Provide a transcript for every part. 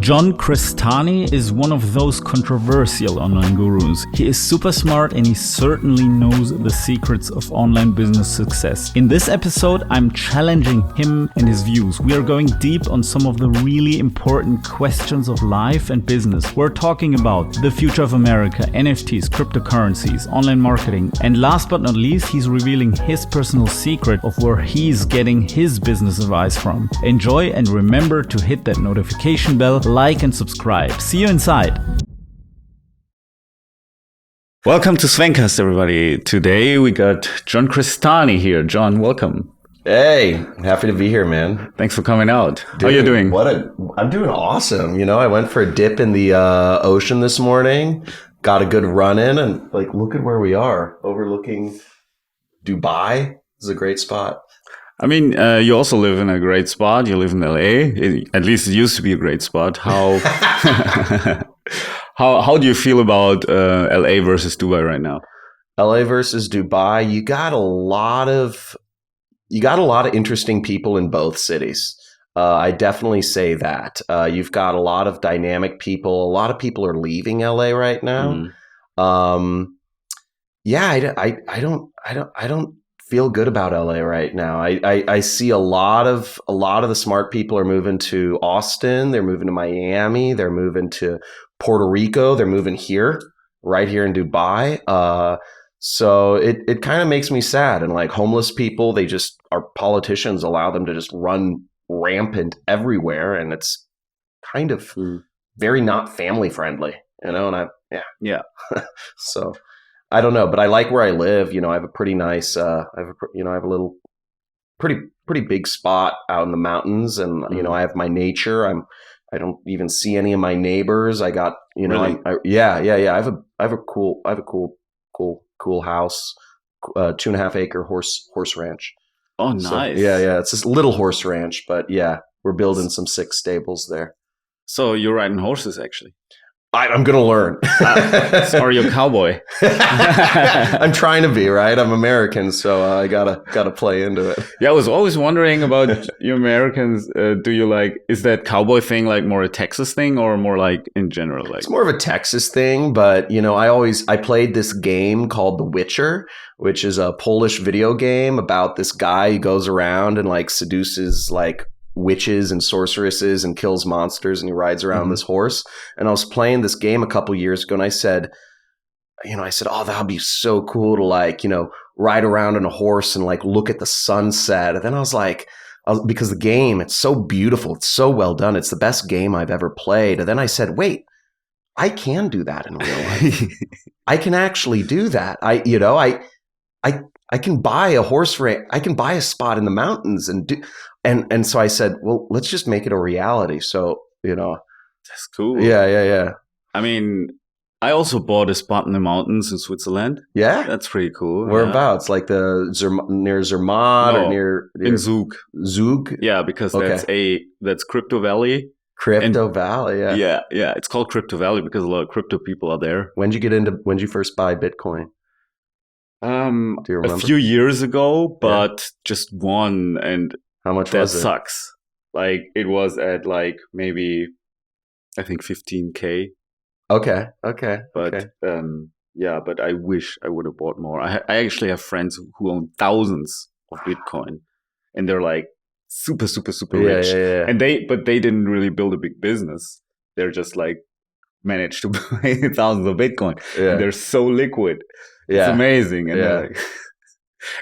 John Crestani is one of those controversial online gurus. He is super smart and he certainly knows the secrets of online business success. In this episode, I'm challenging him and his views. We are going deep on some of the really important questions of life and business. We're talking about the future of America, NFTs, cryptocurrencies, online marketing, and last but not least, he's revealing his personal secret of where he's getting his business advice from. Enjoy and remember to hit that notification bell, like and subscribe. See you inside. Welcome to Svencast, everybody. Today we got John Crestani here. John, welcome. Hey, happy to be here, man. Thanks for coming out. Dude, how are you doing? I'm doing awesome. You know, I went for a dip in the ocean this morning, got a good run in, and look at where we are, overlooking Dubai. This is a great spot. I mean, you also live in a great spot. You live in LA. At least it used to be a great spot. How how do you feel about LA versus Dubai right now? LA versus Dubai. You got a lot of interesting people in both cities. I definitely say that. You've got a lot of dynamic people. A lot of people are leaving LA right now. I don't feel good about LA right now. I see a lot of the smart people are moving to Austin. They're moving to Miami. They're moving to Puerto Rico. They're moving here, right here in Dubai. So it kind of makes me sad. And homeless people, our politicians allow them to just run rampant everywhere. And it's kind of very not family friendly, you know, and yeah. So I don't know, but I like where I live. You know, I have a pretty nice, I have a little pretty big spot out in the mountains, and you know, I have my nature. I don't even see any of my neighbors. I got, you know, really? I have a cool house, 2.5 acre horse ranch. Oh, nice. So, yeah. It's this little horse ranch, but yeah, we're building some 6 stables there. So you're riding horses, actually. I'm going to learn. Are you a cowboy? I'm trying to be, right? I'm American, so I gotta play into it. Yeah, I was always wondering about you Americans. Is that cowboy thing more a Texas thing or more in general? It's more of a Texas thing, but you know, I played this game called The Witcher, which is a Polish video game about this guy who goes around and seduces witches and sorceresses and kills monsters, and he rides around this horse. And I was playing this game a couple years ago, and I said, oh, that'd be so cool to ride around on a horse and look at the sunset. And then I was because the game, it's so beautiful, it's so well done, it's the best game I've ever played. And then I said, wait, I can do that in real life. I can actually do that. I can buy a horse race. I can buy a spot in the mountains and so I said, well, let's just make it a reality. So, you know, that's cool. Yeah. I mean, I also bought a spot in the mountains in Switzerland. Yeah, that's pretty cool. Whereabouts? Near Zermatt or near in Zug. Zug. Yeah, because that's Crypto Valley. Valley. Yeah. Yeah. It's called Crypto Valley because a lot of crypto people are there. When did you first buy Bitcoin? Do you remember? A few years ago, but just one. And how much was it? That sucks. It was at maybe, I think 15K. Okay. But but I wish I would have bought more. I actually have friends who own thousands of Bitcoin, and they're super, super, super rich. Yeah. And they didn't really build a big business. They're just managed to buy thousands of Bitcoin. Yeah. And they're so liquid. Yeah. It's amazing. And yeah.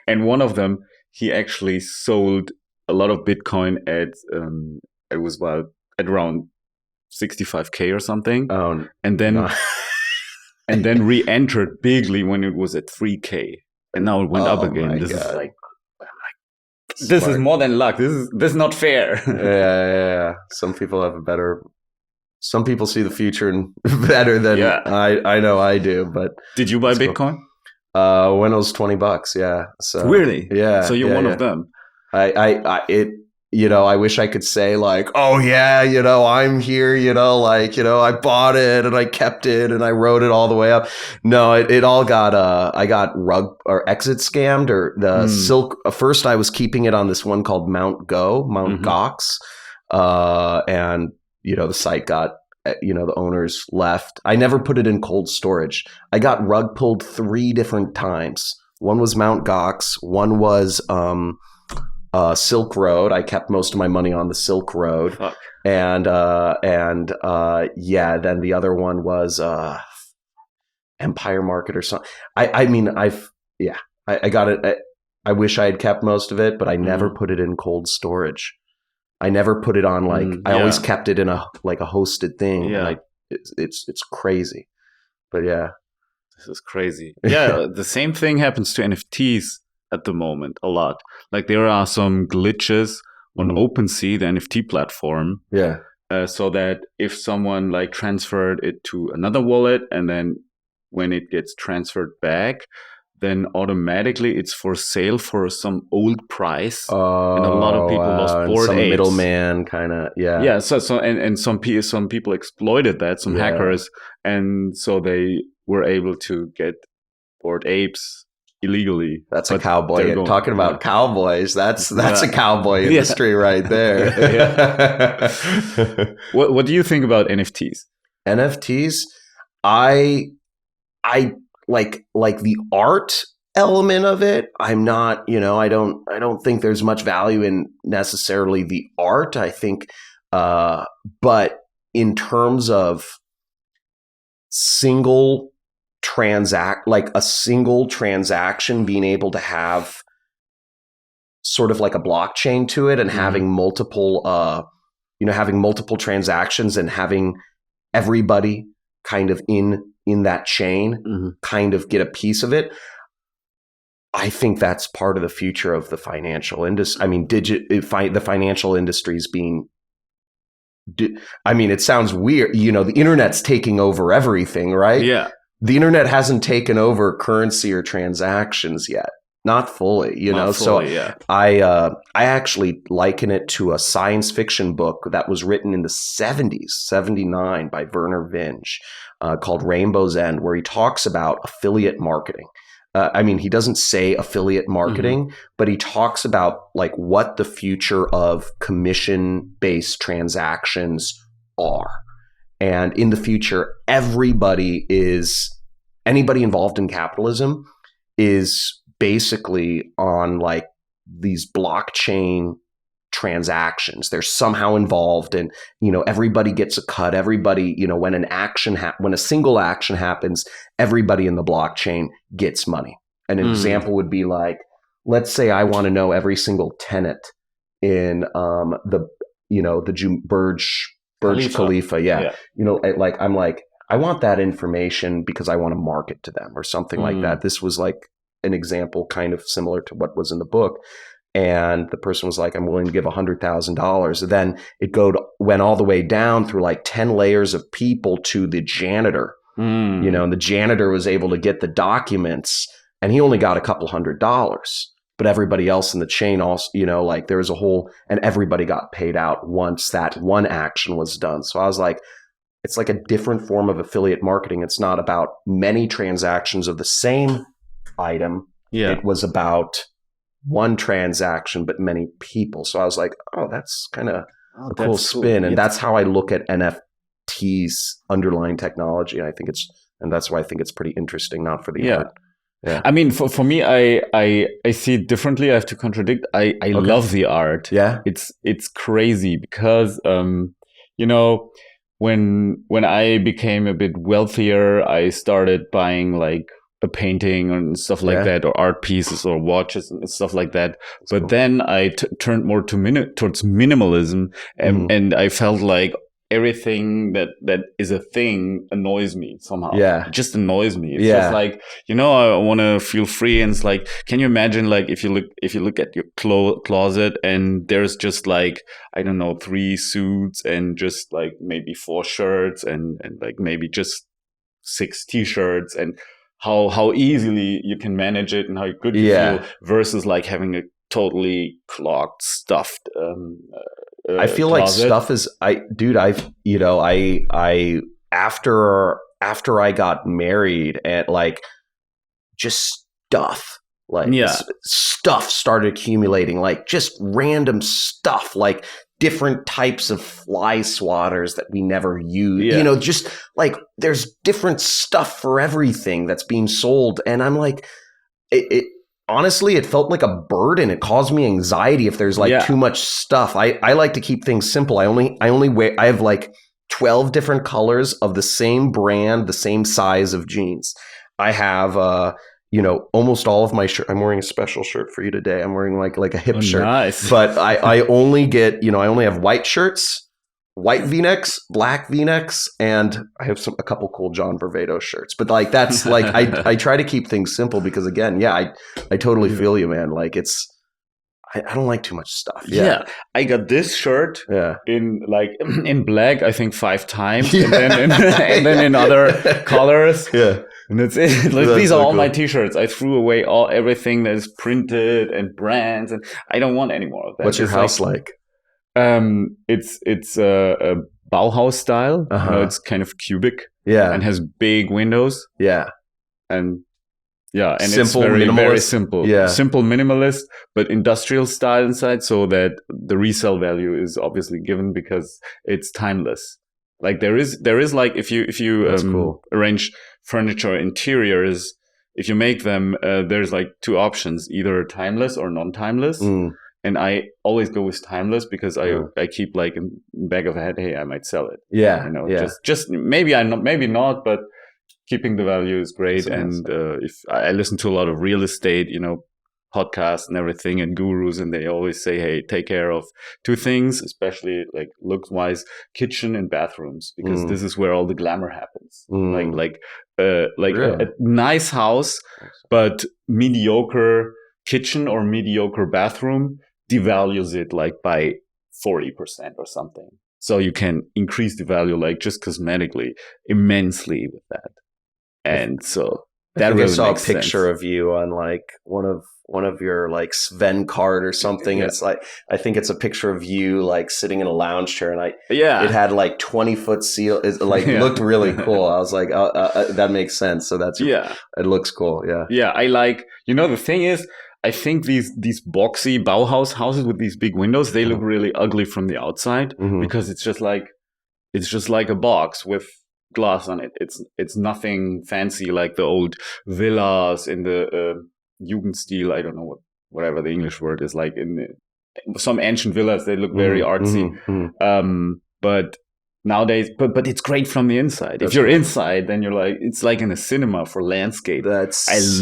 And one of them, he actually sold a lot of Bitcoin at it was at around 65K or something. Oh, and then and then re-entered bigly when it was at 3K, and now it went up again. This is this is more than luck. This is not fair. Yeah. Some people see the future better than I know I do. But did you buy Bitcoin? When it was $20. Yeah. So really? Yeah. So you're one of them. I wish I could say oh yeah, I'm here, I bought it and I kept it and I wrote it all the way up. No, it all got, I got exit scammed or the Silk. First I was keeping it on this one called Mount Gox. And the site got, the owners left. I never put it in cold storage. I got rug pulled 3 different times. One was Mount Gox. One was Silk Road. I kept most of my money on the Silk Road. Fuck. And then the other one was Empire Market or something. I got it. I wish I had kept most of it, but I never put it in cold storage. I never put it on I always kept it in a hosted thing. Yeah. And it's crazy. But yeah. This is crazy. Yeah, the same thing happens to NFTs at the moment a lot. Like there are some glitches on OpenSea, the NFT platform. Yeah. So that if someone transferred it to another wallet and then when it gets transferred back, then automatically it's for sale for some old price. And a lot of people lost Bored some Apes. Middleman kind of, yeah. Yeah, so some people exploited that, some hackers, and so they were able to get Bored Apes illegally. That's a cowboy. Talking about cowboys, that's a cowboy industry right there. What do you think about NFTs? NFTs, I like the art element of it. I'm not, I don't think there's much value in necessarily the art. I think, but in terms of a single transaction being able to have sort of like a blockchain to it and having multiple transactions and having everybody kind of in that chain kind of get a piece of it. I think that's part of the future of the financial industry. I mean, the financial industry is being, it sounds weird. The internet's taking over everything, right? Yeah. The internet hasn't taken over currency or transactions yet. Not fully, I actually liken it to a science fiction book that was written in the 70s, 79 by Werner Vinge, called Rainbow's End, where he talks about affiliate marketing. He doesn't say affiliate marketing, but he talks about what the future of commission-based transactions are. And in the future, anybody involved in capitalism is basically on these blockchain transactions. They're somehow involved and, everybody gets a cut. Everybody, when when a single action happens, everybody in the blockchain gets money. An example would be let's say I want to know every single tenant in the Burj Khalifa. Yeah. I'm I want that information because I want to market to them or something like that. This was an example kind of similar to what was in the book. And the person was I'm willing to give $100,000. Then it went all the way down through 10 layers of people to the janitor, and the janitor was able to get the documents and he only got a couple $100, but everybody else in the chain also, there was a whole, and everybody got paid out once that one action was done. So I was it's a different form of affiliate marketing. It's not about many transactions of the same item. Yeah. It was about one transaction, but many people. So I was that's kind of a cool spin. And that's how I look at NFTs underlying technology. And that's why I think it's pretty interesting, not for the art. Yeah. For me, I see it differently. I have to contradict. I love the art. Yeah. It's crazy because, when I became a bit wealthier, I started buying a painting and stuff like that, or art pieces or watches and stuff like that. That's but cool. Then I turned more towards minimalism, and I felt everything that is a thing annoys me somehow. Yeah, it just annoys me. It's just I want to feel free, and it's can you imagine if you look at your closet and there's just 3 suits and just maybe 4 shirts and maybe just 6 t-shirts, and how easily you can manage it and how good you feel versus having a totally clogged, stuffed I feel closet. Stuff is after I got married and just stuff stuff started accumulating, just random stuff, different types of fly swatters that we never use. Yeah. You know, just like there's different stuff for everything that's being sold. And I'm like, it honestly, it felt like a burden. It caused me anxiety if there's like too much stuff. I like to keep things simple. I have like 12 different colors of the same brand, the same size of jeans. I have almost all of my shirt. I'm wearing a special shirt for you today. I'm wearing like a hip shirt. Nice. But I only get, I only have white shirts, white V-necks, black V-necks, and I have a couple cool John Bravado shirts. But like that's like I try to keep things simple because again, I totally feel you, man. Like I don't like too much stuff. Yeah. I got this shirt in black, I think 5 times, and then in other colors. Yeah. And that's it. These are all my T-shirts. I threw away everything that is printed and brands, and I don't want any more of that. What's your house like? It's a Bauhaus style. It's kind of cubic. Yeah. And has big windows. Yeah. And yeah, and simple, it's very, minimalist. very simple. Yeah. Simple, minimalist, but industrial style inside, so that the resale value is obviously given because it's timeless. Like there is like if you cool. arrange furniture interiors, if you make them, there's like 2 options, either timeless or non-timeless. And I always go with timeless because I keep like in back of the head, hey, I might sell it. Yeah. Just maybe maybe not, but keeping the value is great. And if I listen to a lot of real estate, podcasts and everything and gurus, and they always say, hey, take care of 2 things, especially like looks wise, kitchen and bathrooms, because this is where all the glamour happens. Like a nice house, but mediocre kitchen or mediocre bathroom devalues it like by 40% or something. So you can increase the value like just cosmetically immensely with that. And so that really I saw a makes picture sense. of you on like one of your like Sven card or something. Yeah. It's like I think it's a picture of you like sitting in a lounge chair, and it had like 20-foot seal. It like looked really cool. I was like, that makes sense. So it looks cool. Yeah. Yeah, I like, the thing is, I think these boxy Bauhaus houses with these big windows, they look really ugly from the outside because it's just like a box with glass on it. It's nothing fancy like the old villas in the Jugendstil. I don't know whatever the English word is, like in some ancient villas. They look very artsy. But nowadays, but it's great from the inside. If you're inside, then you're like, it's like in a cinema for landscape. I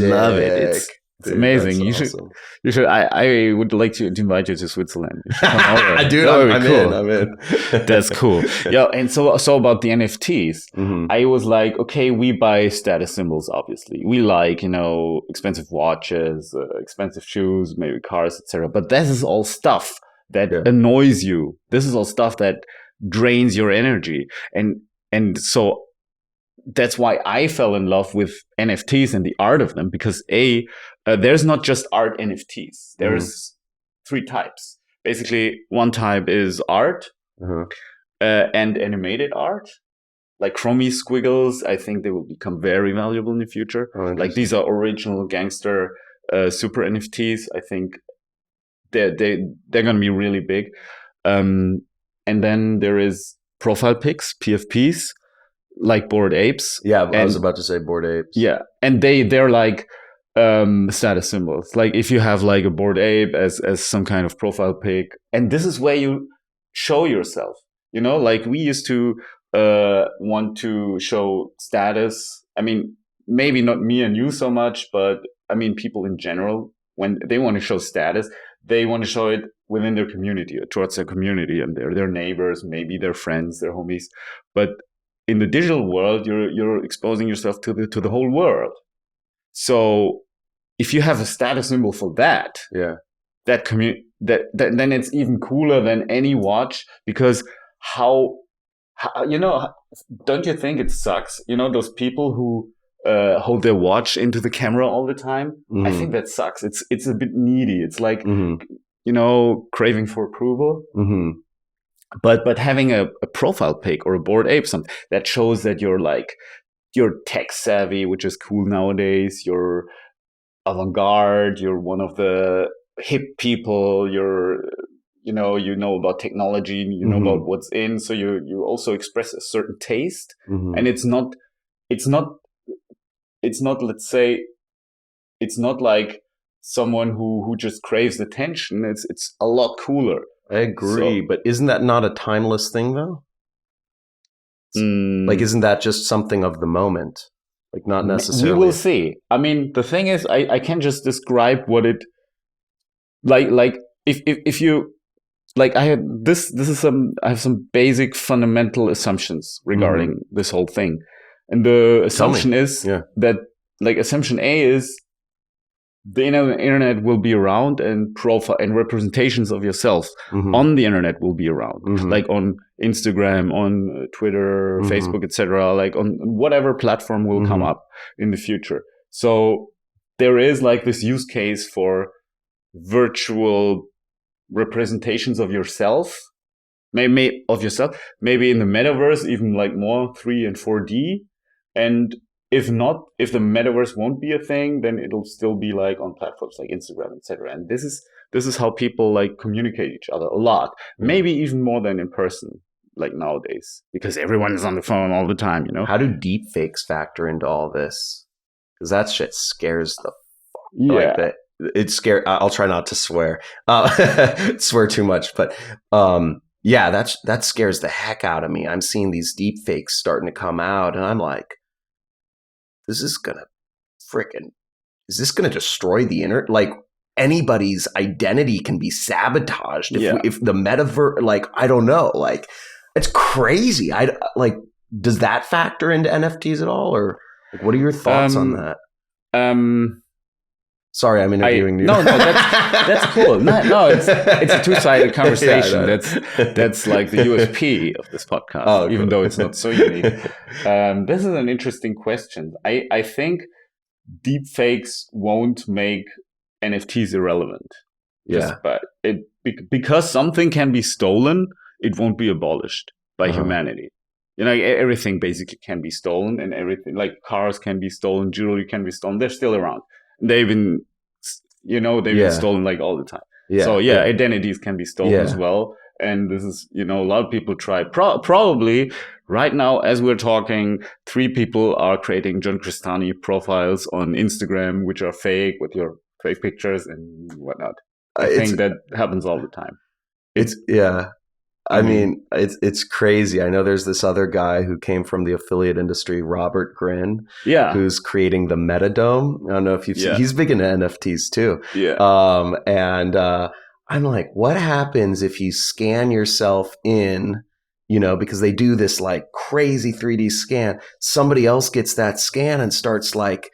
love it. It's amazing. You should. I would like to invite you to Switzerland. You should come over. Dude, I'm in. That's cool. Yeah, and so about the NFTs, I was like, okay, we buy status symbols. Obviously, we like expensive watches, expensive shoes, maybe cars, etc. But this is all stuff that annoys you. This is all stuff that drains your energy, and so. That's why I fell in love with NFTs and the art of them, because there's not just art NFTs. There's 3 types. Basically, one type is art and animated art, like chromie squiggles. I think they will become very valuable in the future. Like these are original gangster super NFTs. I think they're going to be really big. And then there is profile pics, PFPs. Like Bored Apes. Yeah, I was about to say Bored Apes. Yeah, and they're like status symbols. Like if you have like a Bored Ape as some kind of profile pic, and this is where you show yourself. Like we used to want to show status. I mean, maybe not me and you so much, but I mean people in general, when they want to show status, they want to show it within their community or towards their community and their neighbors, maybe their friends, their homies, but in the digital world, you're exposing yourself to the whole world. So if you have a status symbol for that, then it's even cooler than any watch, because how don't you think it sucks? Those people who hold their watch into the camera all the time. I think that sucks. It's a bit needy. It's like craving for approval. But having a profile pic or a Bored Ape, something that shows that you're tech savvy, which is cool nowadays. You're avant-garde. You're one of the hip people. You're you know about technology, you know about what's in, so you also express a certain taste, and it's not let's say, it's not like someone who just craves attention. It's a lot cooler. I agree, but isn't that not a timeless thing though? Like, isn't that just something of the moment? Like, not necessarily. We will see. I mean, the thing is, I can just describe what it like if you like. I have some basic fundamental assumptions regarding this whole thing, and the assumption is that, like, assumption A is the internet will be around, and profile and representations of yourself on the internet will be around, like on Instagram, on Twitter, Facebook, etc., like on whatever platform will come up in the future. So there is like this use case for virtual representations of yourself, maybe in the metaverse, even like more 3 and 4D. And if the metaverse won't be a thing, then it'll still be like on platforms like Instagram, etc. And this is how people like communicate each other a lot, maybe even more than in person, like nowadays, because everyone is on the phone all the time, you know. How do deep fakes factor into all this? Because that shit scares the fuck. Like that. It's scary. I'll try not to swear, swear too much, but that scares the heck out of me. I'm seeing these deep fakes starting to come out, and I'm like, is this gonna destroy the internet? Like, anybody's identity can be sabotaged if the metaverse, like, I don't know, like, it's crazy. Does that factor into NFTs at all, or like, what are your thoughts on that? Sorry, I'm interviewing you. No, that's cool. No, it's a two-sided conversation. That's like the USP of this podcast, even though it's not so unique. This is an interesting question. I think deepfakes won't make NFTs irrelevant. But because something can be stolen, it won't be abolished by humanity. You know, everything basically can be stolen, and everything, like cars can be stolen, jewelry can be stolen. They're still around. They've been stolen like all the time. Identities can be stolen as well. And this is, a lot of people try. Probably right now, as we're talking, 3 people are creating John Crestani profiles on Instagram, which are fake, with your fake pictures and whatnot. I think that happens all the time. I mean, it's crazy. I know there's this other guy who came from the affiliate industry, Robert Grin, who's creating the Metadome. I don't know if you've seen. He's big into NFTs too. I'm like, what happens if you scan yourself in? Because they do this like crazy 3D scan. Somebody else gets that scan and starts like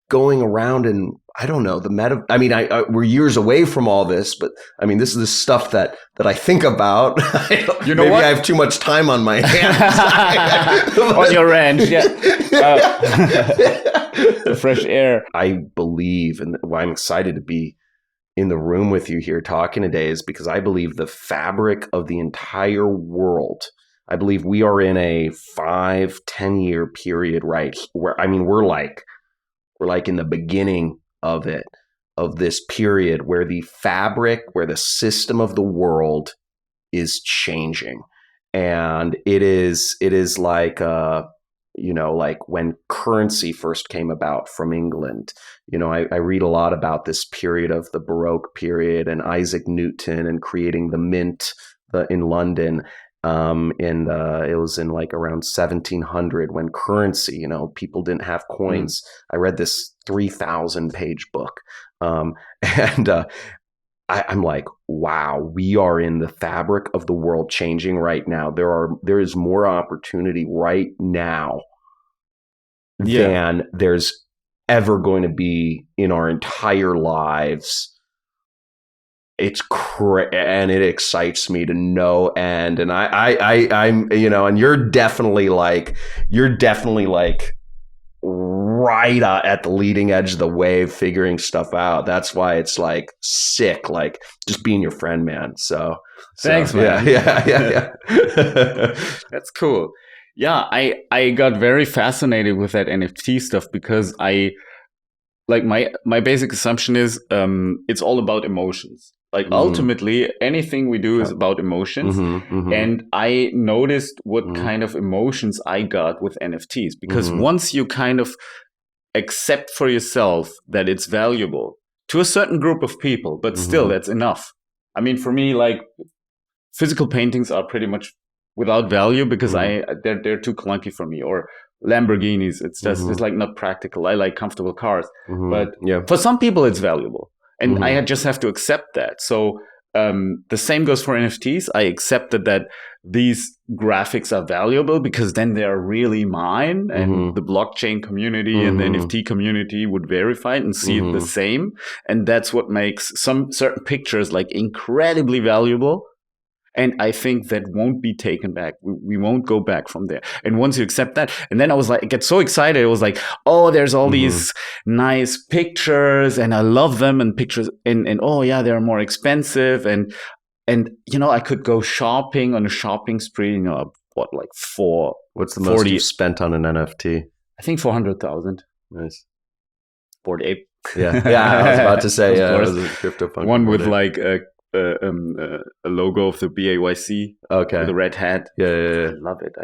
going around, and I don't know, the meta. I mean, we're years away from all this, but I mean, this is the stuff that I think about. Maybe I have too much time on my hands. On your ranch, the fresh air. I believe, and why I'm excited to be in the room with you here talking today is because I believe the fabric of the entire world. I believe we are in a 5-10 year period, right? Where, I mean, we're like in the beginning of this period where the fabric, where the system of the world is changing. And it is like, like when currency first came about from England. I read a lot about this period of the Baroque period and Isaac Newton and creating the mint in London. It was in like around 1700 when currency, people didn't have coins. I read this 3,000 page book. I'm like, wow, we are in the fabric of the world changing right now. There is more opportunity right now than there's ever going to be in our entire lives. It's and it excites me to no end. And I'm, and you're definitely like right at the leading edge of the wave, figuring stuff out. That's why it's like sick, like just being your friend, man. So thanks, man. Yeah. That's cool. Yeah, I got very fascinated with that NFT stuff because my basic assumption is it's all about emotions. Like ultimately, anything we do is about emotions. And I noticed what kind of emotions I got with NFTs. Because once you kind of accept for yourself that it's valuable to a certain group of people, but still that's enough. I mean, for me, like physical paintings are pretty much without value because they're too clunky for me. Or Lamborghinis, it's just it's like not practical. I like comfortable cars, but for some people it's valuable, and I just have to accept that. So the same goes for NFTs. I accepted that these graphics are valuable because then they are really mine, and the blockchain community and the NFT community would verify it and see it the same. And that's what makes some certain pictures like incredibly valuable. And I think that won't be taken back. We won't go back from there. And once you accept that, and then I was like, I get so excited. It was like, oh, there's all these nice pictures, and I love them. And pictures, and oh yeah, they're more expensive. And you know, I could go shopping on a shopping spree. You know, what, like What's the most you've spent on an NFT? I think 400,000. Nice. Bored Ape. Yeah, I was about to say it was a CryptoPunk one with like a logo of the BAYC. Okay. With a red hat. Yeah. I love it.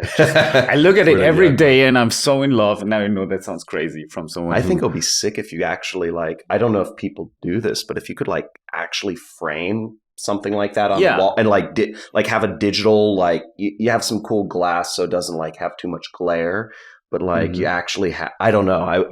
I look at it every day and I'm so in love. And now I know that sounds crazy from someone. I think it'll be sick if you actually like, I don't know if people do this, but if you could like actually frame something like that on the wall and like have a digital, like you have some cool glass so it doesn't like have too much glare, but like you actually have, I don't know.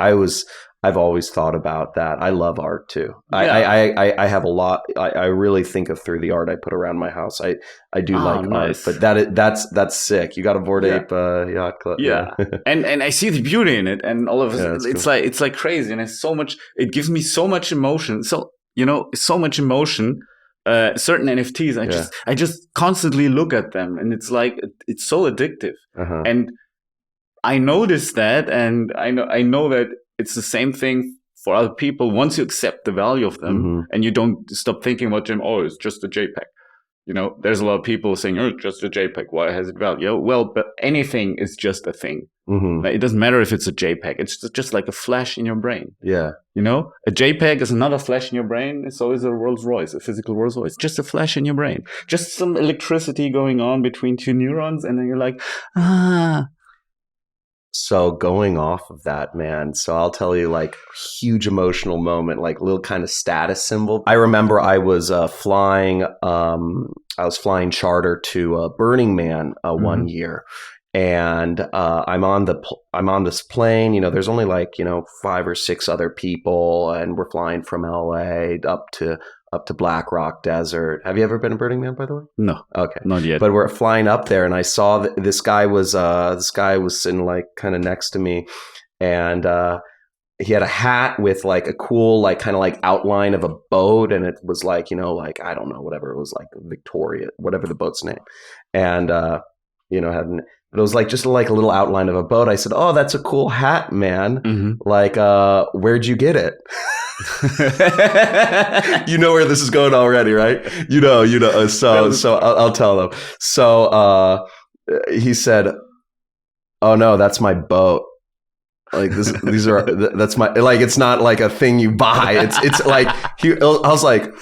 I've always thought about that. I love art too. I have a lot. I really think of through the art I put around my house. I do like art, but that's sick. You got a Bored Ape yacht club. Yeah, and I see the beauty in it, and all of it. It's cool. It's like crazy, and it's so much. It gives me so much emotion. So so much emotion. Certain NFTs, I just constantly look at them, and it's like it's so addictive. And I noticed that, and I know that. It's the same thing for other people. Once you accept the value of them and you don't stop thinking about them, oh, it's just a JPEG. You know, there's a lot of people saying, oh, it's just a JPEG. Why has it value? Well, but anything is just a thing. It doesn't matter if it's a JPEG. It's just like a flash in your brain. Yeah. You know, a JPEG is another flash in your brain. It's always a Rolls Royce, a physical Rolls Royce. Just a flash in your brain. Just some electricity going on between two neurons. And then you're like, So going off of that, man, so I'll tell you like huge emotional moment, like little kind of status symbol. I remember I was flying charter to Burning Man one year, and I'm on this plane. You know, there's only like 5 or 6 other people, and we're flying from LA up to Black Rock Desert. Have you ever been to Burning Man, by the way? No. Okay. Not yet. But we're flying up there, and I saw that this guy was sitting like kind of next to me, and he had a hat with like a cool like kind of like outline of a boat, and it was like like I don't know, whatever it was, like Victoria, whatever the boat's name, and it was like just like a little outline of a boat. I said, "Oh, that's a cool hat, man. Like, where'd you get it?" You know where this is going already, right? You know. So I'll tell them. So he said, "Oh no, that's my boat. Like that's my, like, it's not like a thing you buy. It's like I was like,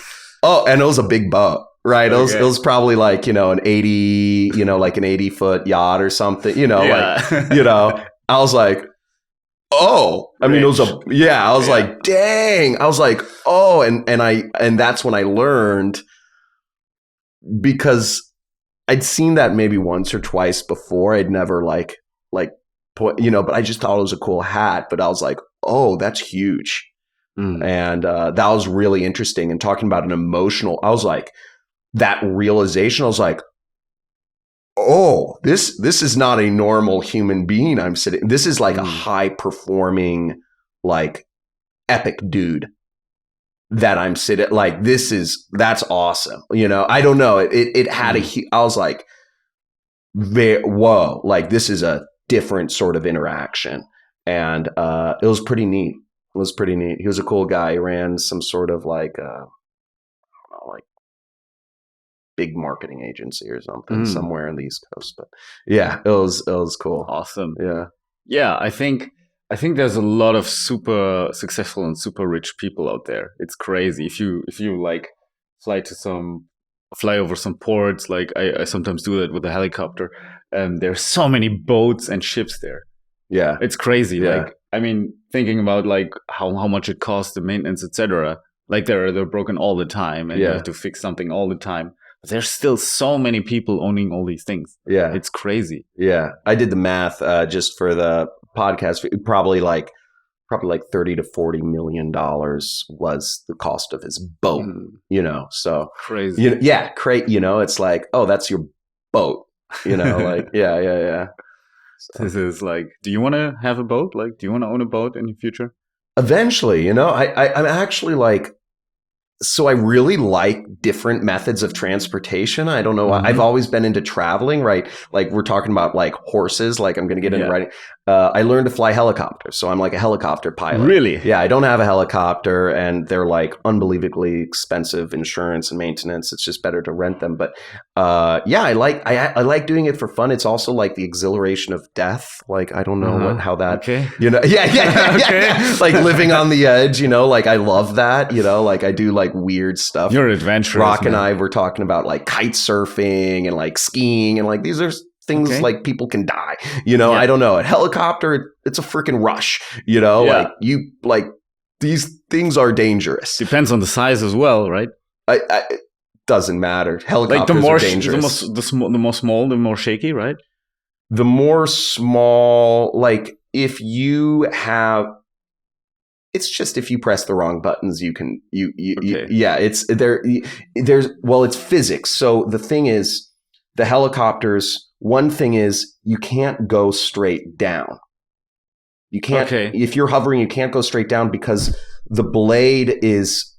oh, and it was a big boat." Right. Okay. It was probably like, an 80, like an 80-foot yacht or something, like, I was like, oh, I mean, it was I was like, dang, I was like, oh, and that's when I learned, because I'd seen that maybe once or twice before. I'd never but I just thought it was a cool hat, but I was like, oh, that's huge. And that was really interesting. And talking about an emotional, I was like, that realization, I was like, oh, this is not a normal human being I'm sitting. This is like a high performing, like epic dude that I'm sitting. Like, that's awesome. I don't know. It had I was like, whoa, like this is a different sort of interaction. And it was pretty neat. He was a cool guy. He ran some sort of like big marketing agency or something somewhere in the East Coast. But yeah, it was cool. Awesome. Yeah. I think there's a lot of super successful and super rich people out there. It's crazy. If you like fly over some ports. Like I sometimes do that with a helicopter. And there's so many boats and ships there. Yeah. It's crazy. Yeah. Like, I mean, thinking about like how much it costs, the maintenance, etc. Like they're broken all the time, and you have to fix something all the time. But there's still so many people owning all these things. Yeah. It's crazy. Yeah. I did the math just for the podcast. Probably like $30 to $40 million was the cost of his boat, you know, so crazy. You know, it's like, oh, that's your boat, you know, like, yeah. So. This is like, do you want to have a boat? Like, do you want to own a boat in the future? Eventually, you know, I'm actually like, so I really like different methods of transportation. I don't know. I've always been into traveling, right? Like we're talking about like horses, like I'm going to get into writing. I learned to fly helicopters. So I'm like a helicopter pilot. Really? Yeah. I don't have a helicopter and they're like unbelievably expensive insurance and maintenance. It's just better to rent them. But yeah, I like doing it for fun. It's also like the exhilaration of death. Like, I don't know how that, you know, yeah. Like living on the edge, you know, like I love that, you know, like I do like weird stuff. You're adventurous. Rock and I were talking about like kite surfing and like skiing and like these are things like people can die, you know. I don't know, a helicopter, it's a freaking rush, you know. Like you like these things are dangerous. Depends on the size as well, right? It doesn't matter. Helicopters like are dangerous. The more small, the more shaky, right? The more small, like if you have, it's just if you press the wrong buttons, you can it's there. It's physics. So the thing is, the helicopters. One thing is you can't go straight down. You can't. If you're hovering, you can't go straight down because the blade is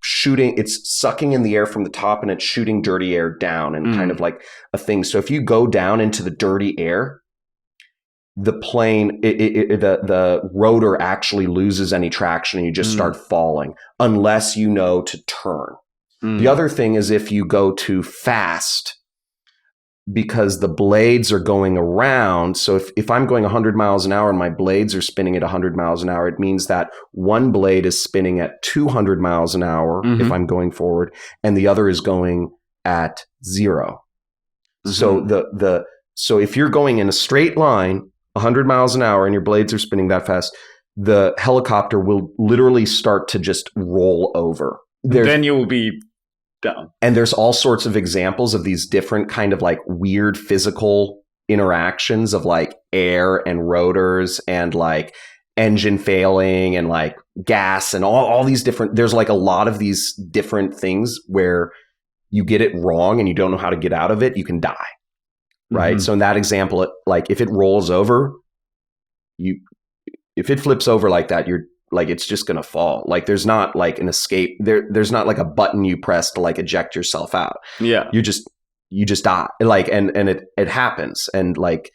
shooting. It's sucking in the air from the top and it's shooting dirty air down and kind of like a thing. So if you go down into the dirty air, the plane, the rotor actually loses any traction and you just start falling unless you know to turn. The other thing is if you go too fast, because the blades are going around. So if I'm going 100 miles an hour and my blades are spinning at 100 miles an hour, it means that one blade is spinning at 200 miles an hour if I'm going forward, and the other is going at 0. So so if you're going in a straight line, 100 miles an hour, and your blades are spinning that fast, the helicopter will literally start to just roll over. Then you will be down. And there's all sorts of examples of these different kind of like weird physical interactions of like air and rotors and like engine failing and like gas and all these different, there's like a lot of these different things where you get it wrong and you don't know how to get out of it, you can die. Right. So in that example, like if it rolls over, if it flips over like that, you're like, it's just going to fall. Like there's not like an escape. There's not like a button you press to like eject yourself out. Yeah. You just die. Like, and it happens. And like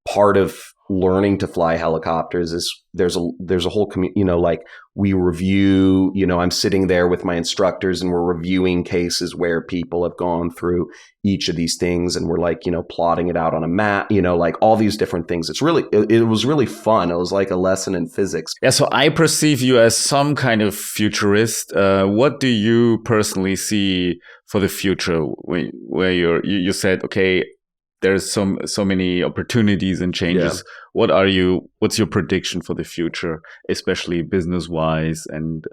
part of learning to fly helicopters is there's a whole community, you know, like we review, you know, I'm sitting there with my instructors and we're reviewing cases where people have gone through each of these things and we're like, you know, plotting it out on a map, you know, like all these different things. It was really fun. It was like a lesson in physics. Yeah. So I perceive you as some kind of futurist. What do you personally see for the future where you said, okay, there's so many opportunities and changes. Yeah. What's your prediction for the future, especially business wise and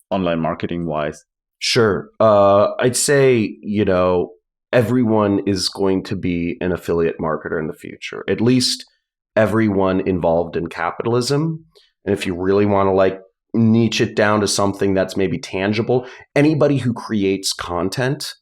online marketing wise? Sure. I'd say, you know, everyone is going to be an affiliate marketer in the future, at least everyone involved in capitalism. And if you really want to like niche it down to something that's maybe tangible, anybody who creates content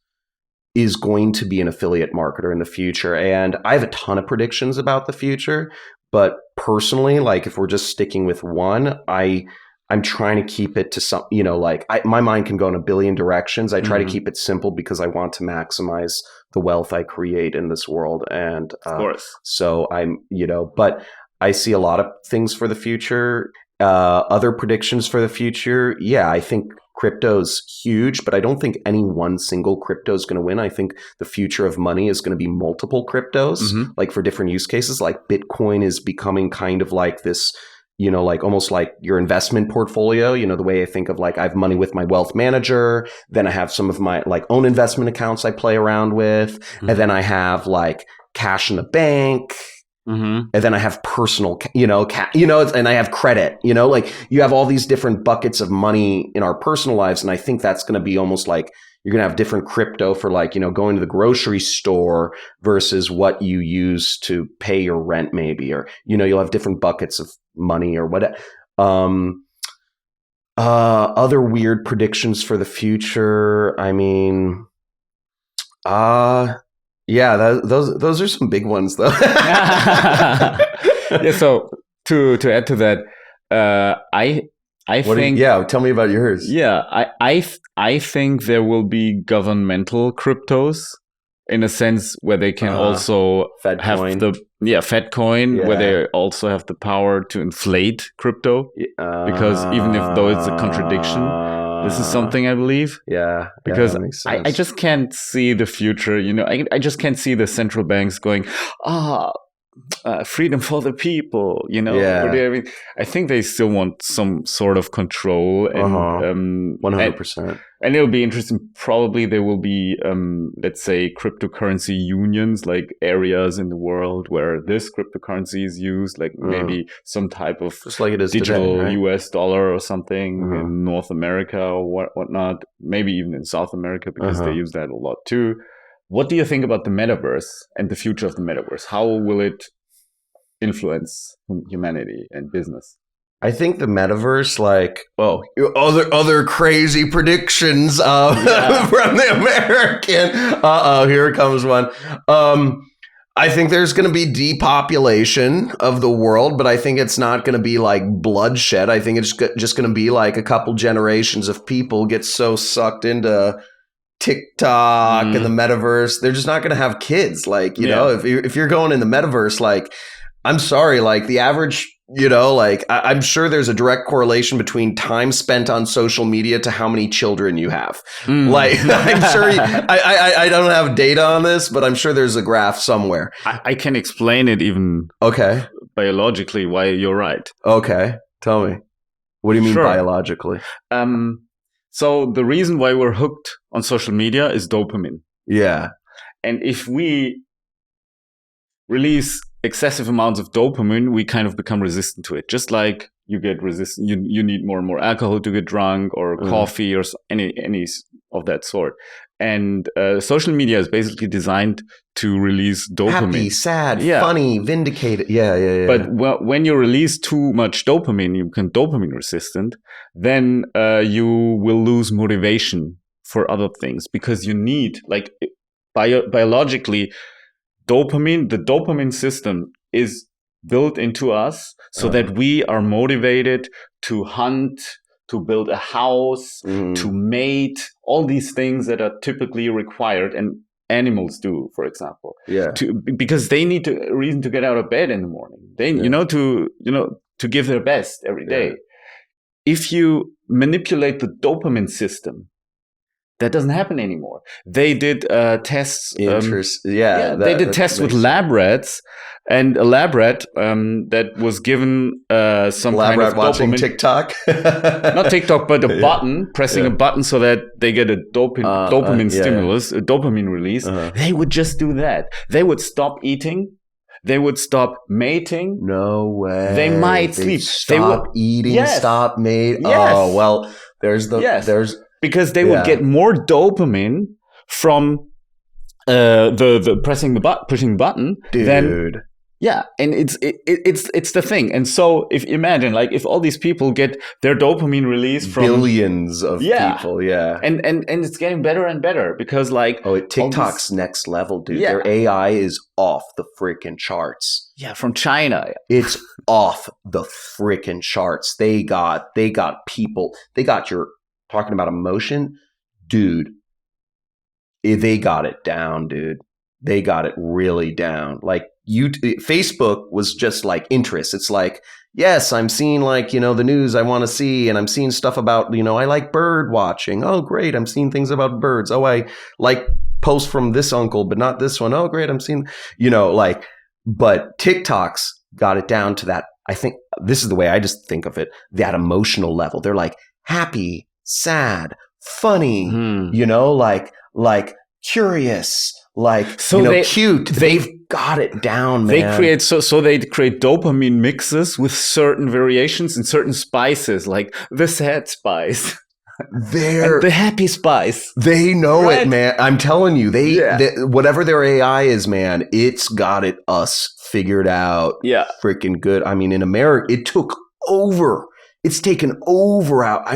is going to be an affiliate marketer in the future. And I have a ton of predictions about the future, but personally, like if we're just sticking with one, I'm trying to keep it to some, you know, like my mind can go in a billion directions. I try to keep it simple because I want to maximize the wealth I create in this world. And of course. So I'm, you know, but I see a lot of things for the future. Other predictions for the future. Yeah, I think crypto's huge, but I don't think any one single crypto is going to win. I think the future of money is going to be multiple cryptos, like for different use cases. Like Bitcoin is becoming kind of like this like almost like your investment portfolio, the way I think of like I have money with my wealth manager, then I have some of my like own investment accounts I play around with, and then I have like cash in the bank, and then I have personal, and I have credit, like you have all these different buckets of money in our personal lives. And I think that's going to be almost like you're going to have different crypto for like, going to the grocery store versus what you use to pay your rent maybe, or, you'll have different buckets of money or what. Other weird predictions for the future. I mean, yeah, those are some big ones though. Yeah. So to add to that, I think tell me about yours. Yeah, I think there will be governmental cryptos in a sense where they can also Fed have coin. Fed coin, where they also have the power to inflate crypto. Because even though it's a contradiction, this is something I believe. Yeah, because that makes sense. I just can't see the future. I just can't see the central banks going, freedom for the people. I think they still want some sort of control, and 100%. And it'll be interesting. Probably there will be, let's say, cryptocurrency unions, like areas in the world where this cryptocurrency is used, like maybe some type of just like it is digital today, right? US dollar or something in North America or whatnot. Maybe even in South America, because they use that a lot too. What do you think about the metaverse and the future of the metaverse? How will it influence humanity and business? I think the metaverse, like, other crazy predictions from the American. Here comes one. I think there's going to be depopulation of the world, but I think it's not going to be like bloodshed. I think it's just going to be like a couple generations of people get so sucked into TikTok and the metaverse, they're just not going to have kids. Like, if you're going in the metaverse, like, I'm sorry, like the average, I'm sure there's a direct correlation between time spent on social media to how many children you have. Like, I'm sure, I don't have data on this, but I'm sure there's a graph somewhere. I can explain it even biologically why you're right. Okay, tell me. What do you mean biologically? So the reason why we're hooked on social media is dopamine. Yeah. And if we release excessive amounts of dopamine, we kind of become resistant to it. Just like you get resistant, you need more and more alcohol to get drunk, or coffee, or any of that sort. And social media is basically designed to release dopamine. Happy, sad, funny, vindicated. Yeah. But when you release too much dopamine, you become dopamine resistant, then you will lose motivation for other things, because you need, like, biologically, dopamine, the dopamine system is built into us so that we are motivated to hunt, to build a house, to mate, all these things that are typically required, and animals do, for example. Yeah. Because they need a reason to get out of bed in the morning. They, to give their best every day. If you manipulate the dopamine system, that doesn't happen anymore. They did tests. They did tests with lab rats, and a lab rat that was given some lab kind rat of watching dopamine. TikTok, not TikTok, but a button, pressing a button so that they get a dopamine stimulus, a dopamine release. They would just do that. They would stop eating. They would stop mating. No way. They might sleep. Stop eating. Stop mating. Yes. Oh well. There's because they would get more dopamine from the pushing the button, dude. And it's the thing. And so if imagine, like, if all these people get their dopamine release from billions of people, and it's getting better and better, because like TikTok's next level, dude. Their AI is off the freaking charts. From China. It's off the freaking charts. They got people. They got your talking about emotion, dude. They got it down, dude. They got it really down. Like Facebook was just like interest. It's like, yes, I'm seeing like, the news I want to see, and I'm seeing stuff about, I like bird watching. Oh, great. I'm seeing things about birds. Oh, I like posts from this uncle, but not this one. Oh, great. I'm seeing, but TikTok's got it down to that I think this is the way I just think of it, that emotional level. They're like happy, sad, funny, like curious, like, cute. They've got it down, man. They create they create dopamine mixes with certain variations and certain spices, like the sad spice. And the happy spice. They know it, man. I'm telling you, they whatever their AI is, man, it's got us figured out. Yeah, freaking good. I mean, in America, it took over. It's taken over out.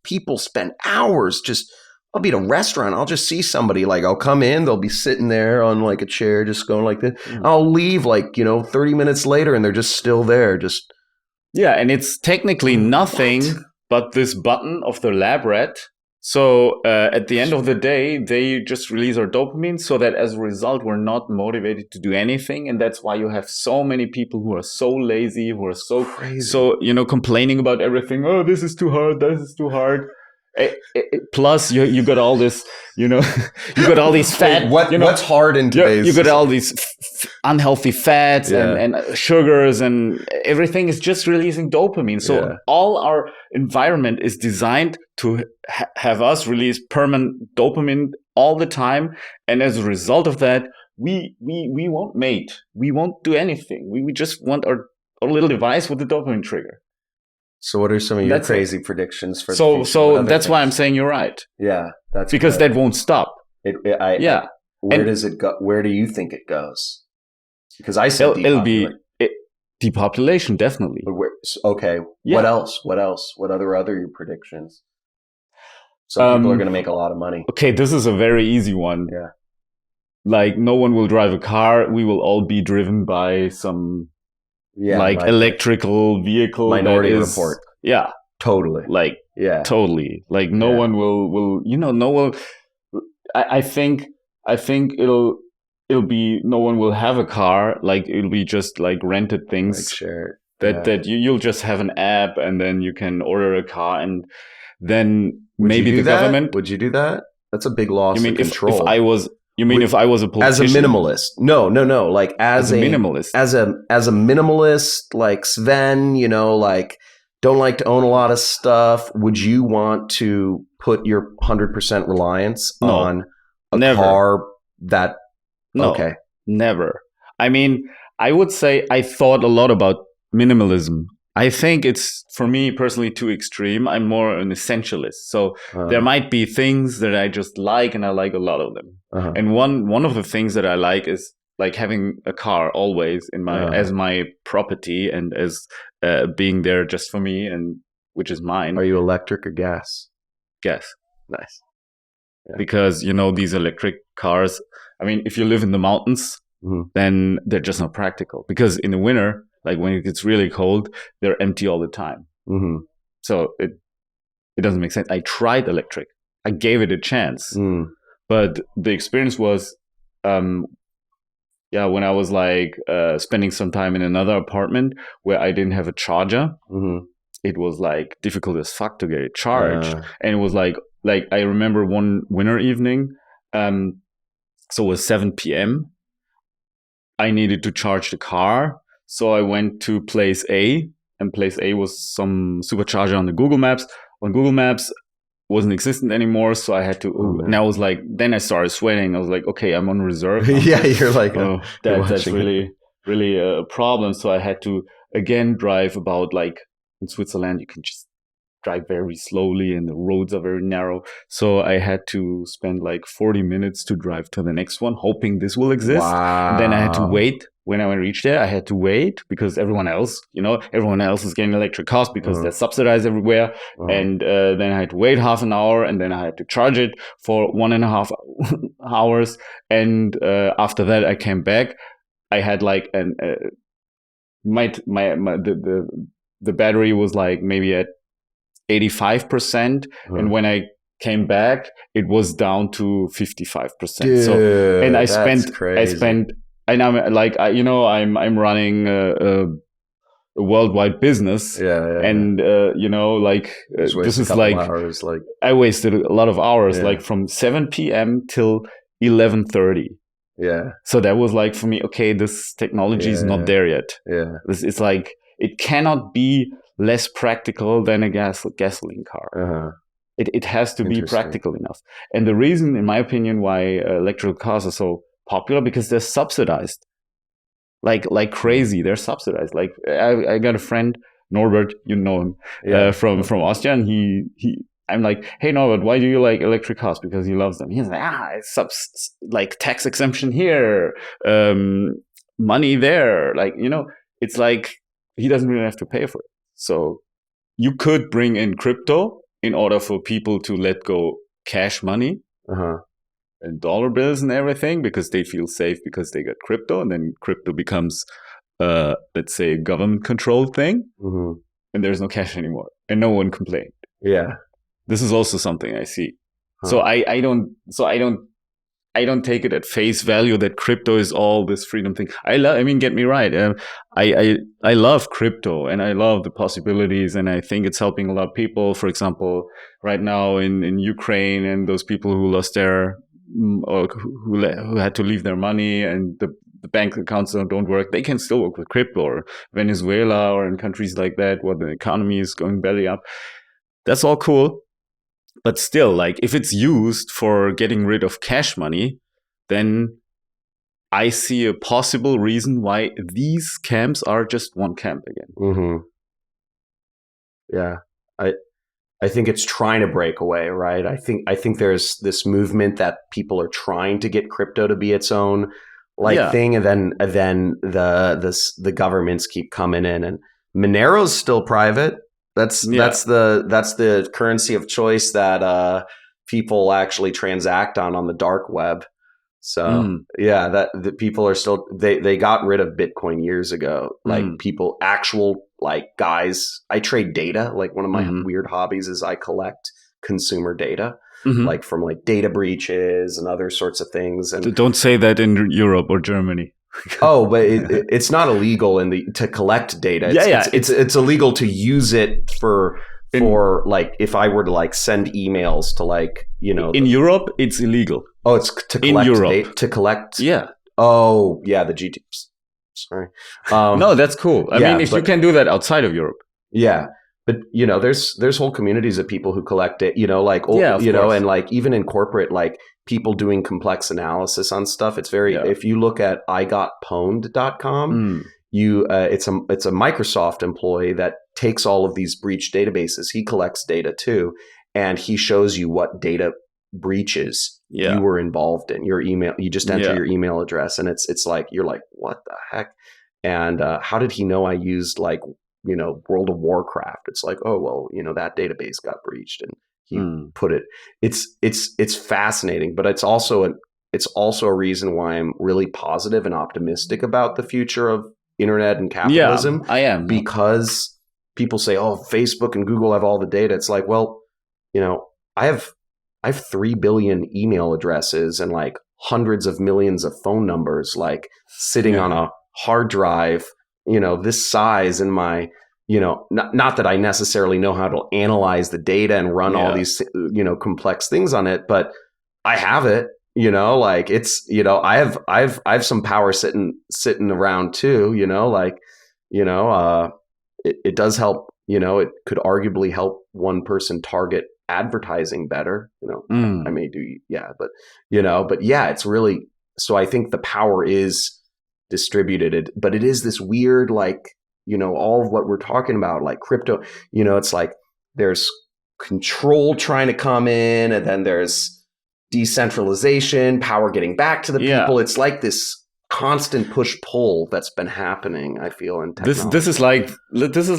People spend hours just. I'll be at a restaurant. I'll just see somebody, like, I'll come in. They'll be sitting there on like a chair, just going like this. I'll leave 30 minutes later, and they're just still there. Just and it's technically nothing. But this button of the lab rat. So at the end of the day, they just release our dopamine so that as a result, we're not motivated to do anything. And that's why you have so many people who are so lazy, who are so crazy. Complaining about everything. Oh, this is too hard. This is too hard. Plus, you got all this, you got all these fat. What's hard in today's? You got all these unhealthy fats and sugars, and everything is just releasing dopamine. So all our environment is designed to have us release permanent dopamine all the time, and as a result of that, we won't mate, we won't do anything. We just want our little device with the dopamine trigger. So what are some of your crazy predictions for the future? So that's why I'm saying you're right. Yeah, that's because that won't stop. Where does it go? Where do you think it goes? Because I said it'll be depopulation, definitely. Okay. Yeah. What else? What other your predictions? Some people are going to make a lot of money. Okay, this is a very easy one. Yeah. Like, no one will drive a car. We will all be driven by some electrical vehicle. Minority Report. Yeah. Totally. Totally. Like, no one will I think it'll be, no one will have a car. Like, it'll be just like rented things. Like shared. That you'll just have an app, and then you can order a car, and then maybe the government. Would you do that? That's a big loss of control. If I was a politician? As a minimalist? No. Like as a minimalist. As a minimalist, like Sven, like don't like to own a lot of stuff. Would you want to put your 100% reliance on a car that? No, okay, never. I mean, I would say I thought a lot about minimalism. I think it's, for me personally, too extreme. I'm more an essentialist. So there might be things that I just like, and I like a lot of them. And one of the things that I like is like having a car always in my as my property, and as being there just for me, and which is mine. Are you electric or gas? Gas. Nice. Yeah. Because these electric cars, I mean, if you live in the mountains, then they're just not practical. Because in the winter, like when it gets really cold, they're empty all the time. So it doesn't make sense. I tried electric. I gave it a chance. But the experience was, when I was like spending some time in another apartment where I didn't have a charger, it was like difficult as fuck to get it charged. And it was like I remember one winter evening, so it was 7 p.m. I needed to charge the car. So I went to place A, and place A was some supercharger on the Google Maps. On Google Maps, wasn't existent anymore, so I had to. And I was like, then I started sweating. I was like, okay, I'm on reserve. You're like, that's really a problem. So I had to again drive about, like in Switzerland, you can just drive very slowly, and the roads are very narrow. So I had to spend like 40 minutes to drive to the next one, hoping this will exist. Wow. And then I had to wait. When I reached there, I had to wait because everyone else is getting electric cars because they're subsidized everywhere. And then I had to wait half an hour, and then I had to charge it for 1.5 hours. And after that, I came back. I had like the battery was like maybe at 85%, and when I came back, it was down to 55%. Dude, so, and I crazy. spent. And I'm like, I'm running a worldwide business, and this is like hours, like I wasted a lot of hours, like from 7 p.m. till 11:30. Yeah. So that was like for me, okay, this technology is not there yet. Yeah. It's like it cannot be less practical than a gasoline car. Uh-huh. It has to be Interesting. practical enough. And the reason, in my opinion, why electrical cars are so popular, because they're subsidized like crazy. They're subsidized. Like I got a friend, Norbert, you know him, from Austria, and I'm like, hey Norbert, why do you like electric cars? Because he loves them. He's like, it's like tax exemption here, money there, like, you know, it's like he doesn't really have to pay for it. So you could bring in crypto in order for people to let go cash money. And dollar bills and everything, because they feel safe because they got crypto, and then crypto becomes, let's say, a government-controlled thing, and there's no cash anymore, and no one complained. Yeah, this is also something I see. So I don't take it at face value that crypto is all this freedom thing. I mean, get me right. I love crypto, and I love the possibilities, and I think it's helping a lot of people. For example, right now in Ukraine, and those people who lost their or who had to leave their money, and the bank accounts don't work, they can still work with crypto. Or Venezuela, or in countries like that where the economy is going belly up. That's all cool. But still, like, if it's used for getting rid of cash money, then I see a possible reason why these camps are just one camp again. Yeah, I think it's trying to break away, right? I think there's this movement that people are trying to get crypto to be its own thing, and then the governments keep coming in, and Monero's still private. That's the currency of choice that people actually transact on the dark web. So that the people are still they got rid of Bitcoin years ago. Like people, actual like guys. I trade data. Like one of my weird hobbies is I collect consumer data, like from like data breaches and other sorts of things. And don't say that in Europe or Germany. Oh, but it's not illegal to collect data. It's illegal to use it for like if I were to like send emails to like, you know, in Europe it's illegal. Oh, it's to collect in Europe. to collect. Yeah. Oh, yeah. The GT. Sorry. No, that's cool. I mean, if you can do that outside of Europe. Yeah. But, you know, there's whole communities of people who collect it, you know, like, you know, and like even in corporate, like people doing complex analysis on stuff. It's very, if you look at igotpwned.com, it's a Microsoft employee that takes all of these breach databases. He collects data too. And he shows you what data breaches you were involved in. Your email, you just enter your email address, and it's like, you're like, what the heck? And how did he know I used like, you know, World of Warcraft? It's like, oh, well, you know, that database got breached, and he put it. It's fascinating, but it's also a reason why I'm really positive and optimistic about the future of internet and capitalism. I am, because people say, oh, Facebook and Google have all the data. It's like, well, you know, I have 3 billion email addresses and like hundreds of millions of phone numbers, like sitting on a hard drive, you know, this size in my, you know, not that I necessarily know how to analyze the data and run all these, you know, complex things on it, but I have it, you know, like it's, you know, I have some power sitting around too, you know, like, you know, it does help, you know, it could arguably help one person target advertising better, you know. I may do, but you know, but it's really, so I think the power is distributed, but it is this weird, like, you know, all of what we're talking about, like crypto, you know, it's like there's control trying to come in, and then there's decentralization, power getting back to the people. It's like this constant push pull that's been happening, I feel, in technology. This is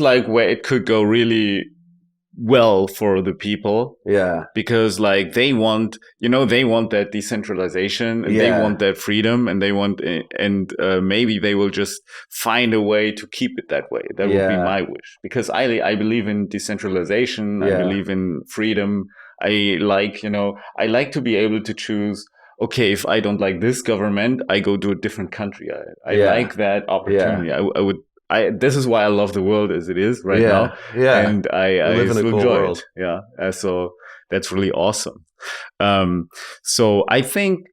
like where it could go really well for the people, because like they want that decentralization, and they want that freedom, and they want, and maybe they will just find a way to keep it that way. That would be my wish, because I believe in decentralization. I believe in freedom. I like to be able to choose, okay, if I don't like this government, I go to a different country. I like that opportunity. I would. This is why I love the world as it is right now. And I live in a cool world. So that's really awesome. So I think,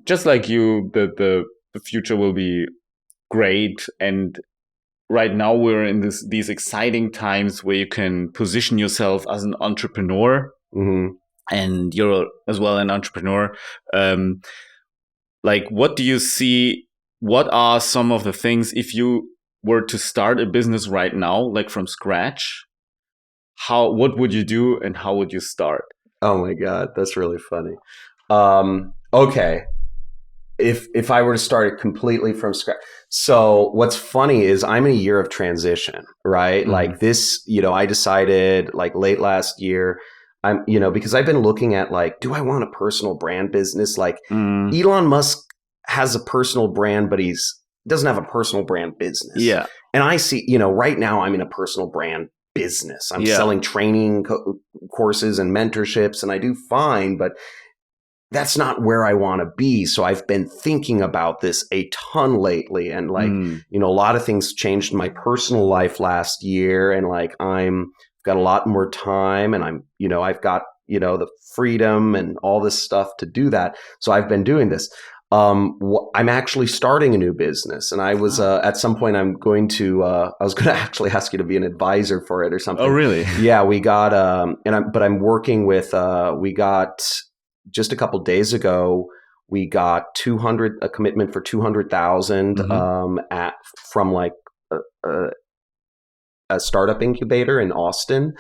just like you, the future will be great, and right now we're in these exciting times where you can position yourself as an entrepreneur, and you're as well an entrepreneur. Like, what do you see? What are some of the things, if you were to start a business right now, like from scratch, what would you do and how would you start? Oh my God, that's really funny. Okay. If I were to start it completely from scratch. So what's funny is I'm in a year of transition, right? Like this, I decided like late last year, because I've been looking at like, do I want a personal brand business? Like Elon Musk has a personal brand, but doesn't have a personal brand business. Yeah. And I see, right now I'm in a personal brand business. I'm selling training courses and mentorships, and I do fine, but that's not where I want to be. So I've been thinking about this a ton lately. And like, a lot of things changed in my personal life last year. And like, I've got a lot more time, and I've got, the freedom and all this stuff to do that. So I've been doing this. I'm actually starting a new business, and I was, at some point I was going to actually ask you to be an advisor for it or something. Oh, really? Yeah, we got, but I'm working with, we got, just a couple days ago, we got a commitment for 200,000 from like a startup incubator in Austin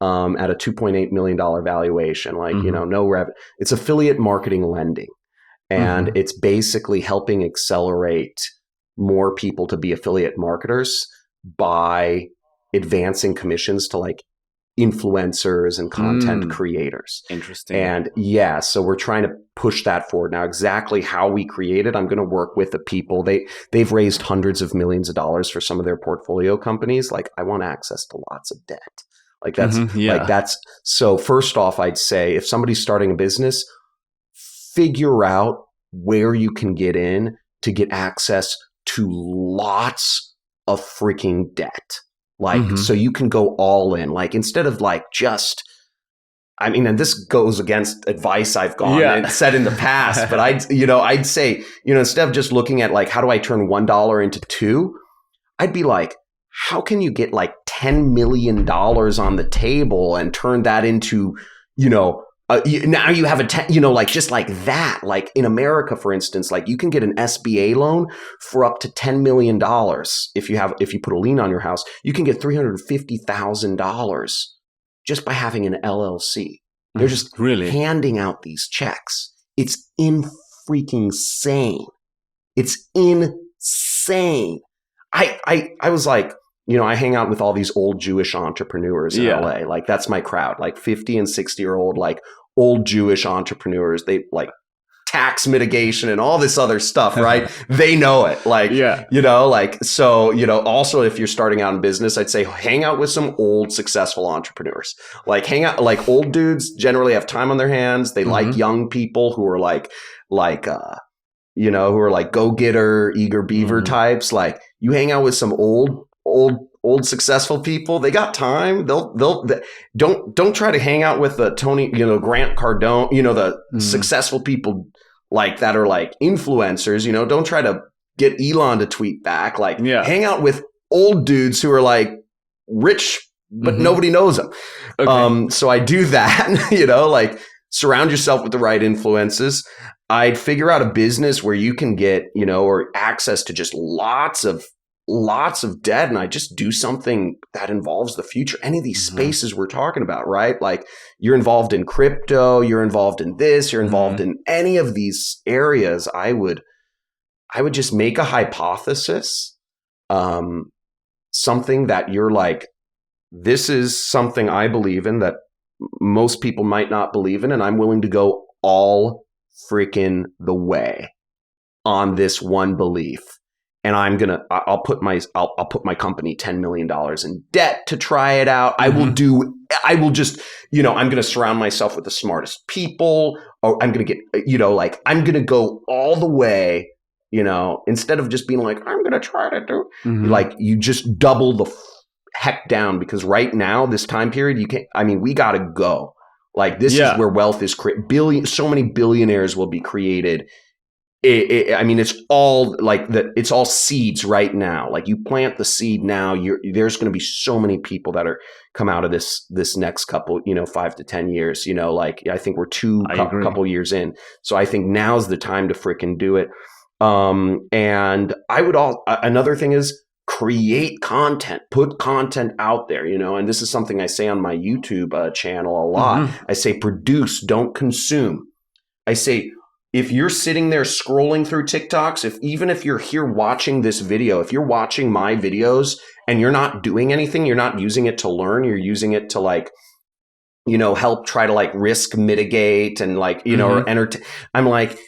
at a $2.8 million valuation. Like, no revenue. It's affiliate marketing lending, and it's basically helping accelerate more people to be affiliate marketers by advancing commissions to like influencers and content creators. Interesting. And so we're trying to push that forward. Now, exactly how we create it, I'm going to work with the people. They've raised hundreds of millions of dollars for some of their portfolio companies. Like, I want access to lots of debt. Like that's so first off, I'd say if somebody's starting a business, figure out where you can get in to get access to lots of freaking debt. Like, so you can go all in, like, instead of like and this goes against advice I've gone and said in the past, but I'd say, instead of just looking at like, how do I turn $1 into $2? I'd be like, how can you get like $10 million on the table and turn that into, now you have like just like that. Like in America, for instance, like you can get an SBA loan for up to $10 million. If you put a lien on your house, you can get $350,000 just by having an LLC. They're just really handing out these checks. It's freaking insane. It's insane. I was like, I hang out with all these old Jewish entrepreneurs in LA. Like that's my crowd, like 50 and 60-year-old, like old Jewish entrepreneurs. They like tax mitigation and all this other stuff, right? They know it. Like, also if you're starting out in business, I'd say hang out with some old successful entrepreneurs. Like hang out, like old dudes generally have time on their hands. They like young people who are who are like go-getter, eager beaver types. Like you hang out with some old successful people. They got time. Don't try to hang out with the Tony, Grant Cardone, the successful people like that are like influencers. Don't try to get Elon to tweet back. Like hang out with old dudes who are like rich, but nobody knows them. Okay. So I do that. Like surround yourself with the right influences. I'd figure out a business where you can get, or access to just lots of debt, and I just do something that involves the future. Any of these spaces we're talking about, right? Like you're involved in crypto, you're involved in this, you're involved in any of these areas. I would just make a hypothesis, something that you're like, this is something I believe in that most people might not believe in, and I'm willing to go all freaking the way on this one belief. And I'll put my company $10 million in debt to try it out. I'm going to surround myself with the smartest people, or I'm going to get, I'm going to go all the way, instead of just being like, I'm going to try to do, like you just double the heck down, because right now, this time period, we got to go. Like this is where wealth is created. So many billionaires will be created I mean, it's all like that. It's all seeds right now. Like you plant the seed now, there's going to be so many people that are come out of this next couple, 5 to 10 years. Like I think we're couple years in, so I think now's the time to freaking do it. And I would another thing is create content, put content out there. And this is something I say on my YouTube channel a lot. I say produce, don't consume. I say, if you're sitting there scrolling through TikToks, even if you're here watching this video, if you're watching my videos and you're not doing anything, you're not using it to learn, you're using it to like, help try to like risk mitigate and like, or entertain. I'm like,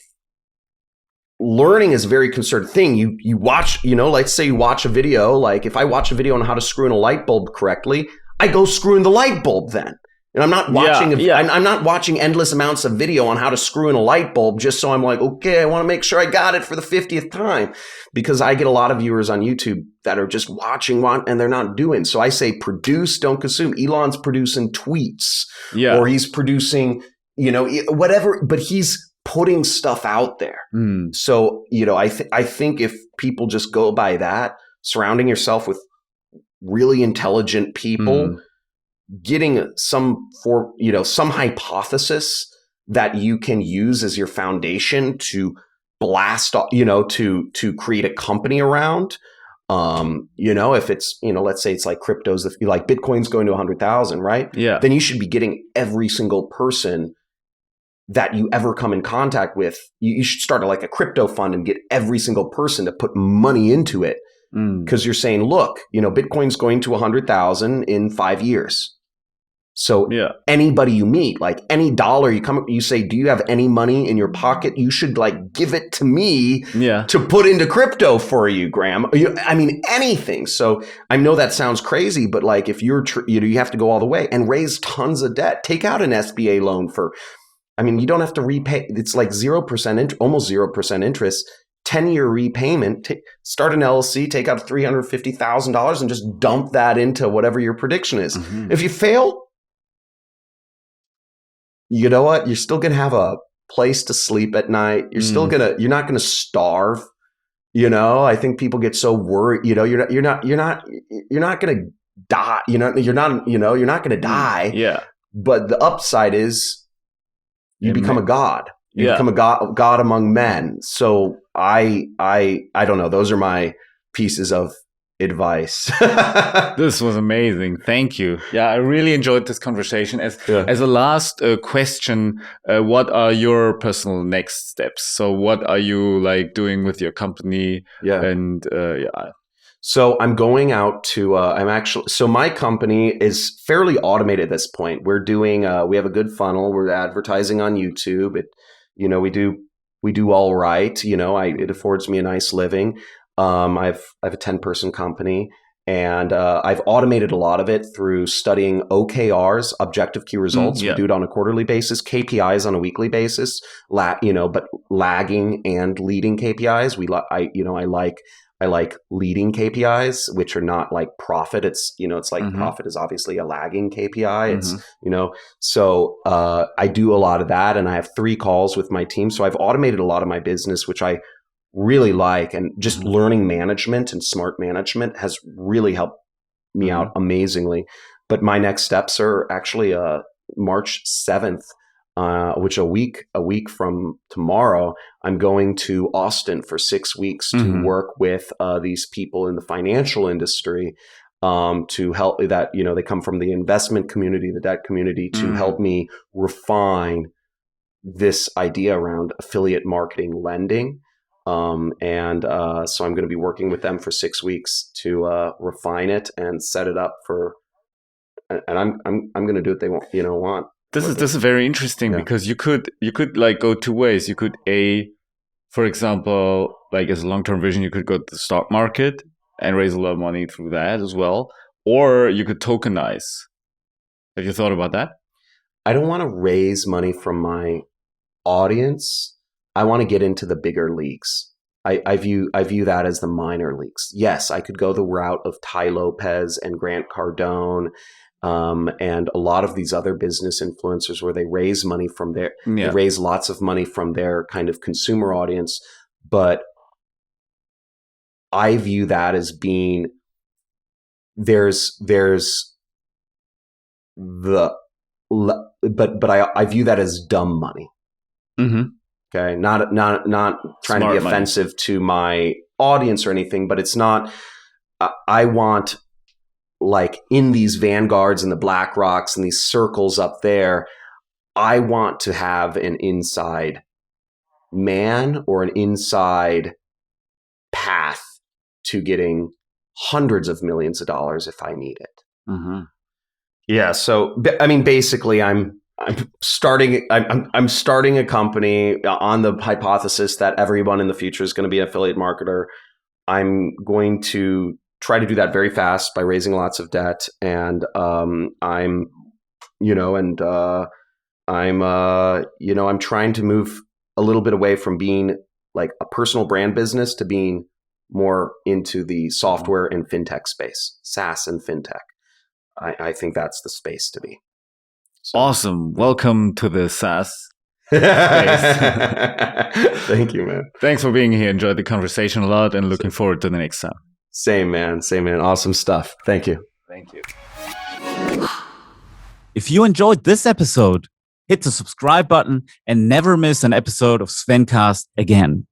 learning is a very concerted thing. You watch, let's say you watch a video, like if I watch a video on how to screw in a light bulb correctly, I go screw in the light bulb then. And I'm not watching I'm not watching endless amounts of video on how to screw in a light bulb just so I'm like, okay, I want to make sure I got it for the 50th time, because I get a lot of viewers on YouTube that are just watching and they're not doing. So I say produce, don't consume. Elon's producing tweets, or he's producing, whatever, but he's putting stuff out there. So, I think if people just go by that, surrounding yourself with really intelligent people, getting some hypothesis that you can use as your foundation to blast, to create a company around. If it's, let's say it's like cryptos, like Bitcoin's going to 100,000, right? Yeah. Then you should be getting every single person that you ever come in contact with. You should start like a crypto fund and get every single person to put money into it. Because you're saying, look, Bitcoin's going to 100,000 in 5 years. So anybody you meet, like any dollar you say, do you have any money in your pocket? You should like give it to me to put into crypto for you, Graham. I mean, anything. So I know that sounds crazy, but like if you're, you have to go all the way and raise tons of debt. Take out an SBA loan you don't have to repay. It's like 0%, almost 0% interest. 10-year repayment, start an LLC, take out $350,000 and just dump that into whatever your prediction is. If you fail, you know what? You're still going to have a place to sleep at night. You're not going to starve. I think people get so worried, you're not going to die. You're not going to die. Yeah. But the upside is you become a god. You become a god among men. So I don't know. Those are my pieces of advice. This was amazing. Thank you. Yeah, I really enjoyed this conversation. As a last question, what are your personal next steps? So what are you like doing with your company? And So I'm going out to, so my company is fairly automated at this point. We're doing, we have a good funnel. We're advertising on YouTube. We do all right. It affords me a nice living. I have a 10-person company, and I've automated a lot of it through studying OKRs, objective key results. We do it on a quarterly basis, KPIs on a weekly basis, but lagging and leading KPIs. I like leading KPIs, which are not like profit. It's, it's like profit is obviously a lagging KPI. It's, so I do a lot of that, and I have 3 calls with my team. So I've automated a lot of my business, which I really like, and just learning management and smart management has really helped me out amazingly. But my next steps are actually March 7th. Which a week from tomorrow, I'm going to Austin for 6 weeks to work with these people in the financial industry to help that, they come from the investment community, the debt community, to help me refine this idea around affiliate marketing lending. So I'm going to be working with them for 6 weeks to refine it and set it up for, and I'm going to do what they want. This is very interesting because you could like go 2 ways. You could for example, like as a long-term vision, you could go to the stock market and raise a lot of money through that as well, or you could tokenize. Have you thought about that? I don't want to raise money from my audience. I want to get into the bigger leagues. I view that as the minor leagues. Yes, I could go the route of Tai Lopez and Grant Cardone. And a lot of these other business influencers where they raise money from they raise lots of money from their kind of consumer audience. but I view that as being there's the but I view that as dumb money. Mm-hmm. Okay, not trying Smart to be offensive money to my audience or anything, but it's not. I want, like, in these Vanguards and the Black Rocks and these circles up there, I want to have an inside man or an inside path to getting hundreds of millions of dollars if I need it. Mm-hmm. Yeah. So, I mean, basically, I'm starting a company on the hypothesis that everyone in the future is going to be an affiliate marketer. I'm going to try to do that very fast by raising lots of debt, and I'm trying to move a little bit away from being like a personal brand business to being more into the software and fintech space, SaaS and fintech. I think that's the space to be. So. Awesome. Welcome to the SaaS space. Thank you, man. Thanks for being here. Enjoyed the conversation a lot and looking forward to the next time. Same, man. Awesome stuff. Thank you. Thank you. If you enjoyed this episode, hit the subscribe button and never miss an episode of Svencast again.